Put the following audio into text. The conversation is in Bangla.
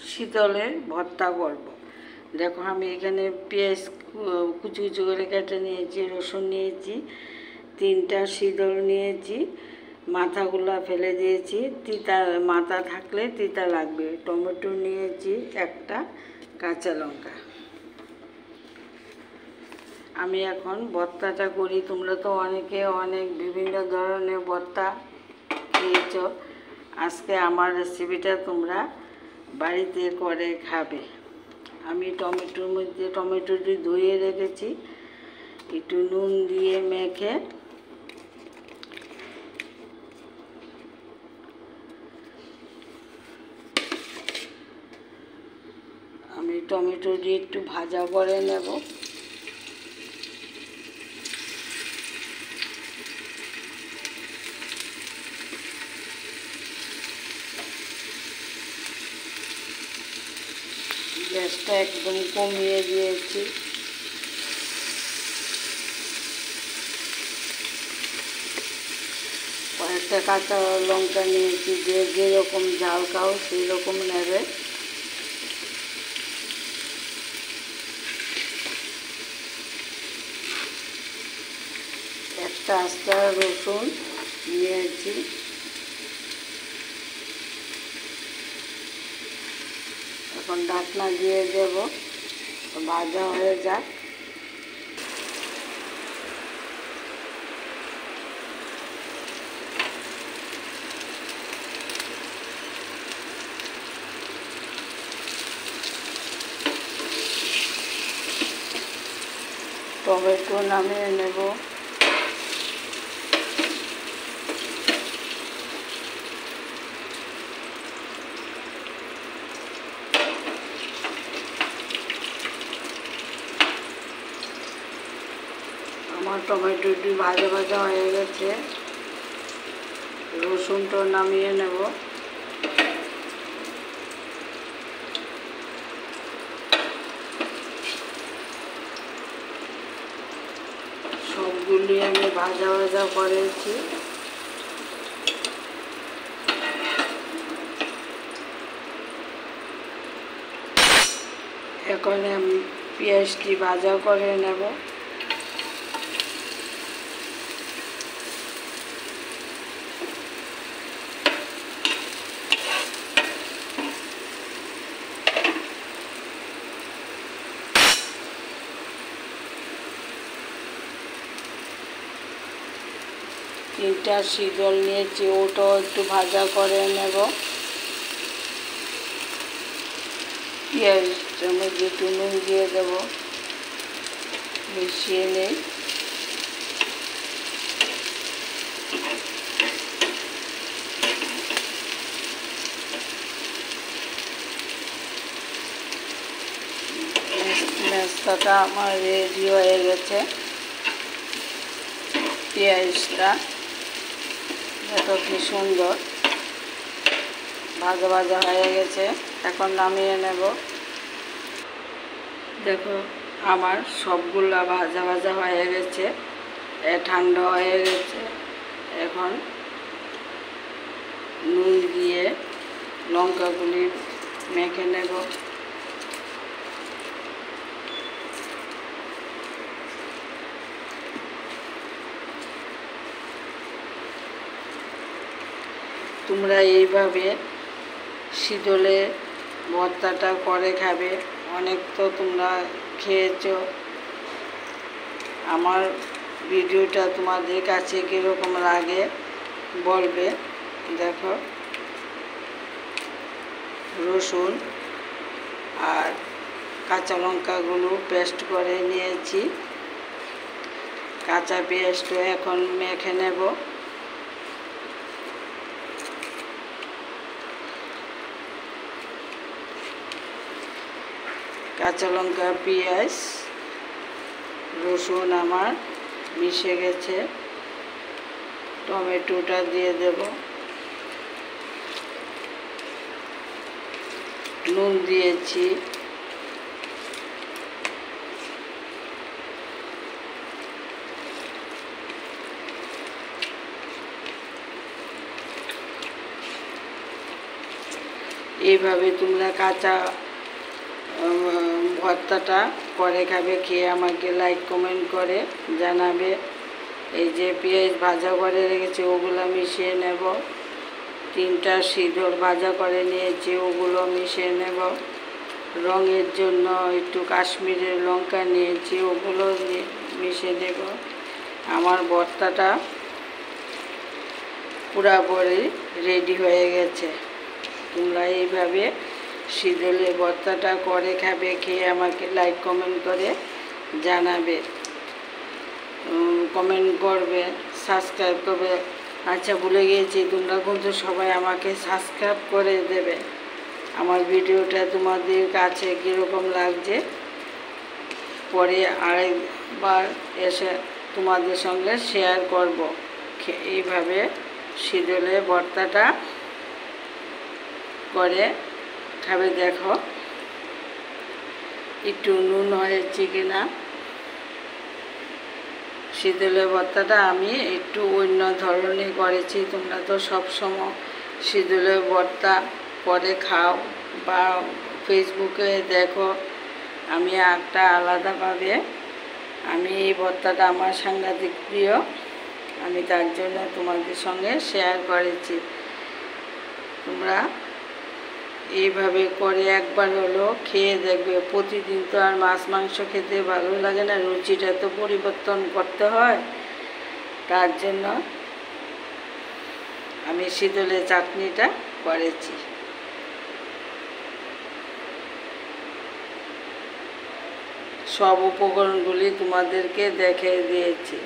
শীতলে ভর্তা করব। দেখো আমি এখানে পেঁয়াজ কুচি কুচি করে কেটে নিয়েছি, রসুন নিয়েছি, 3টা শীতল নিয়েছি, মাথাগুলো ফেলে দিয়েছি, তিতা মাথা থাকলে তিতা লাগবে। টমেটো নিয়েছি, একটা কাঁচা লঙ্কা। আমি এখন ভর্তাটা করি। তোমরা তো অনেকে অনেক বিভিন্ন ধরনের ভর্তা খেয়েছ, আজকে আমার রেসিপিটা তোমরা বাড়িতে করে খাবে। আমি টমেটোর মধ্যে টমেটোটি ধুয়ে রেখেছি, একটু নুন দিয়ে মেখে আমি টমেটোটি একটু ভাজা করে নেব। গ্যাসটা একদম কমিয়ে দিয়েছি। কয়েকটা কাঁচা লঙ্কা নিয়েছি, যে যেরকম ঝাল খাও সেই রকম নেবে। একটা আস্তা রসুন নিয়েছি। এখন ঢাকনা দিয়ে দেব, ভাজা হয়ে যাক। টমেটো নামিয়ে নেব। আমার টমেটোটি ভাজা ভাজা হয়ে গেছে, রসুনটা নামিয়ে নেব। সবগুলি আমি ভাজা ভাজা করেছি। এখন আমি পেঁয়াজটি ভাজা করে নেব। তিনটা শীতল নিয়েছি, ওটাও একটু ভাজা করে নেব। পেঁয়াজটার মধ্যে একটু নুন দিয়ে দেব, মিশিয়ে নেই। নাস্তাটা আমার রেডি হয়ে গেছে। পেঁয়াজটা দেখো কি সুন্দর ভাজা ভাজা হয়ে গেছে, এখন নামিয়ে নেব। দেখো আমার সবগুলা ভাজা ভাজা হয়ে গেছে, ঠান্ডা হয়ে গেছে। এখন নুন দিয়ে লঙ্কাগুলি মেখে নেব। তোমরা এইভাবে শীতলে ভর্তাটা করে খাবে। অনেক তো তোমরা খেয়েছো। আমার ভিডিওটা তোমাদের কাছে কীরকম লাগে বলবে। দেখো রসুন আর কাঁচা লঙ্কাগুলো পেস্ট করে নিয়েছি, কাঁচা পেঁয়াজটা এখন মেখে নেব। কাঁচা লঙ্কা, পেঁয়াজ, রসুন আমার মিশে গেছে। টমেটোটা দিয়ে দেব, নুন দিয়েছি, এইভাবে তোমরা কাঁচা ভর্তাটা করে খাবে, খেয়ে আমাকে লাইক কমেন্ট করে জানাবে। এই যে পেঁয়াজ ভাজা করে রেখেছি ওগুলো মিশিয়ে নেব, 3টা সিঁদুর ভাজা করে নিয়েছি ওগুলো মিশিয়ে নেব। রঙের জন্য একটু কাশ্মীরের লঙ্কা নিয়েছি ওগুলো মিশিয়ে দেব। আমার ভর্তাটা পুরোপুরি রেডি হয়ে গেছে। তোমরা এইভাবে সিঁদুরের ভর্তাটা করে খাবে, খেয়ে আমাকে লাইক কমেন্ট করে জানাবে, কমেন্ট করবে, সাবস্ক্রাইব করবে। আচ্ছা ভুলে গিয়েছি, তোমরা কিন্তু সবাই আমাকে সাবস্ক্রাইব করে দেবে। আমার ভিডিওটা তোমাদের কাছে কীরকম লাগছে পরে আরেকবার এসে তোমাদের সঙ্গে শেয়ার করব। এইভাবে সিঁদুরের ভর্তাটা করে খাবে, দেখো একটু নুন হয়েছে কিনা। সিঁদুরের ভর্তাটা আমি একটু অন্য ধরনের করেছি, তোমরা তো সবসময় সিঁদুরের ভর্তা করে খাও বা ফেসবুকে দেখো, আমি একটা আলাদাভাবে আমি এই ভর্তাটা আমার সাংঘাতিক প্রিয়, আমি তার জন্য তোমাদের সঙ্গে শেয়ার করেছি। তোমরা এইভাবে করে একবার হলো খেয়ে দেখবে। প্রতিদিন তো আর মাছ মাংস খেতে ভালো লাগে না, রুচিটা তো পরিবর্তন করতে হয়। তার জন্য আমি সিঁদুরের চাটনিটা করেছি। সব উপকরণগুলি তোমাদেরকে দেখিয়ে দিয়েছি।